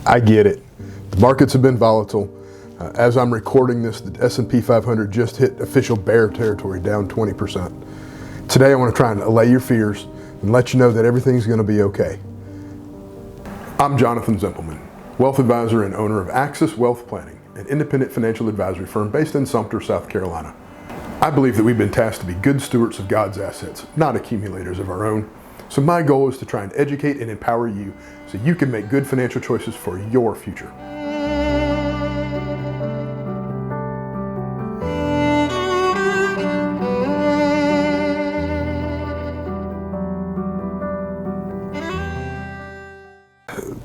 I get it. The markets have been volatile. As I'm recording this, the S&P 500 just hit official bear territory, down 20%. Today I want to try and allay your fears and let you know that everything's going to be okay. I'm Jonathan Zempelman, wealth advisor and owner of Axis Wealth Planning, an independent financial advisory firm based in Sumter, South Carolina. I believe that we've been tasked to be good stewards of God's assets, not accumulators of our own. So my goal is to try and educate and empower you so you can make good financial choices for your future.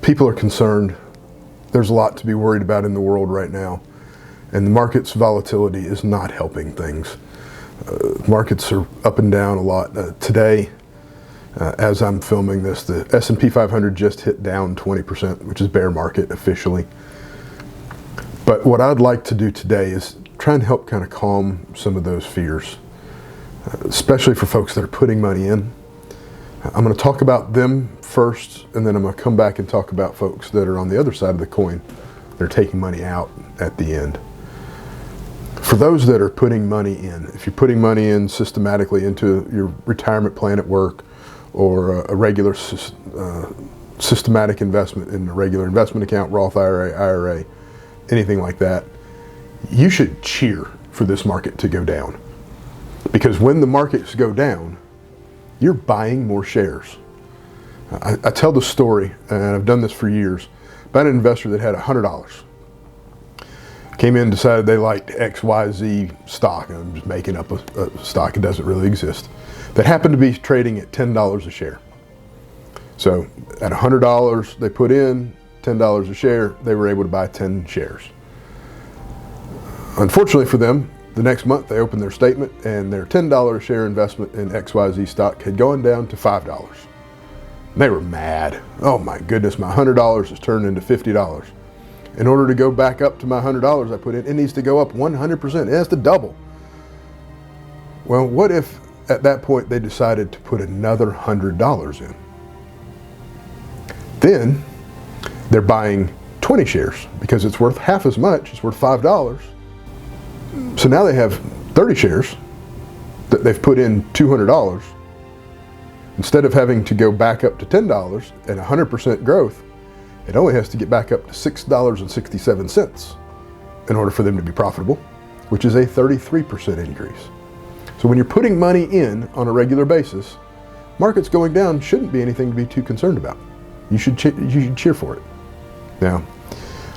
People are concerned. There's a lot to be worried about in the world right now, and the market's volatility is not helping things. Markets are up and down a lot. Today, as I'm filming this, the S&P 500 just hit down 20%, which is bear market officially. But what I'd like to do today is try and help kind of calm some of those fears, especially for folks that are putting money in. I'm going to talk about them first, and then I'm going to come back and talk about folks that are on the other side of the coin. They're taking money out at the end. For those that are putting money in, if you're putting money in systematically into your retirement plan at work, or a regular systematic investment in a regular investment account, Roth IRA, anything like that, you should cheer for this market to go down. Because when the markets go down, you're buying more shares. I tell the story, and I've done this for years, about an investor that had $100. Came in, decided they liked XYZ stock. I'm just making up a stock, it doesn't really exist. That happened to be trading at $10 a share. So at $100 they put in, $10 a share, they were able to buy 10 shares. Unfortunately for them, the next month they opened their statement and their $10 a share investment in XYZ stock had gone down to $5. They were mad. Oh my goodness, my $100 has turned into $50. In order to go back up to my $100 I put in, it needs to go up 100%. It has to double. Well, what if at that point they decided to put another $100 in? Then they're buying 20 shares because it's worth half as much. It's worth $5. So now they have 30 shares that they've put in $200. Instead of having to go back up to $10 and 100% growth, it only has to get back up to $6.67 in order for them to be profitable, which is a 33% increase. So when you're putting money in on a regular basis, markets going down shouldn't be anything to be too concerned about. You should cheer for it. Now,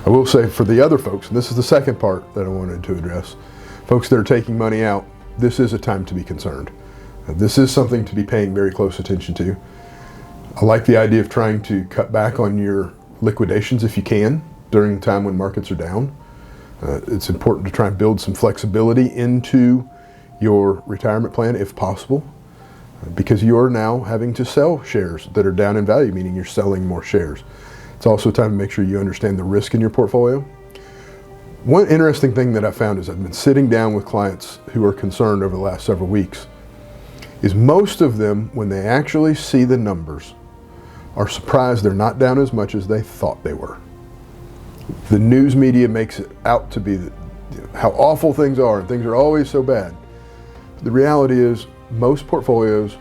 I will say for the other folks, and this is the second part that I wanted to address, folks that are taking money out, this is a time to be concerned. This is something to be paying very close attention to. I like the idea of trying to cut back on your liquidations if you can during the time when markets are down. It's important to try and build some flexibility into your retirement plan if possible, because you're now having to sell shares that are down in value, meaning you're selling more shares. It's also time to make sure you understand the risk in your portfolio. One interesting thing that I found is I've been sitting down with clients who are concerned over the last several weeks, is most of them, when they actually see the numbers, are surprised they're not down as much as they thought they were. The news media makes it out to be how awful things are, and things are always so bad. The reality is most portfolios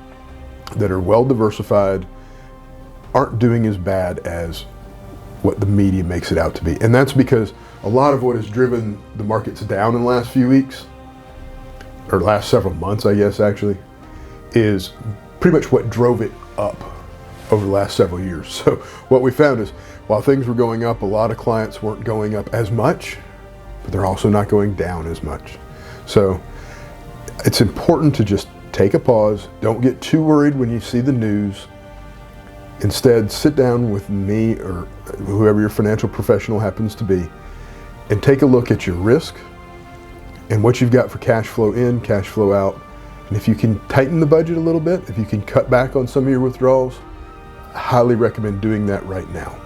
that are well diversified aren't doing as bad as what the media makes it out to be. And that's because a lot of what has driven the markets down in the last few weeks, or last several months, I guess actually, is pretty much what drove it up over the last several years. So what we found is while things were going up, a lot of clients weren't going up as much, but they're also not going down as much. So it's important to just take a pause. Don't get too worried when you see the news. Instead, sit down with me or whoever your financial professional happens to be and take a look at your risk and what you've got for cash flow in, cash flow out. And if you can tighten the budget a little bit, if you can cut back on some of your withdrawals, I highly recommend doing that right now.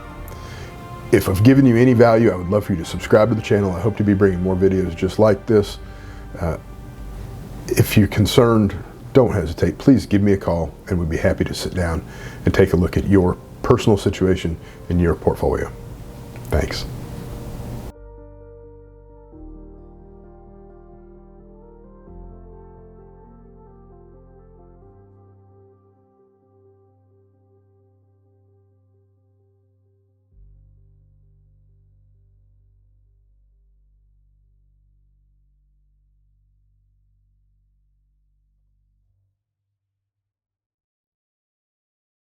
If I've given you any value, I would love for you to subscribe to the channel. I hope to be bringing more videos just like this. If you're concerned, don't hesitate. Please give me a call and we'd be happy to sit down and take a look at your personal situation in your portfolio. Thanks.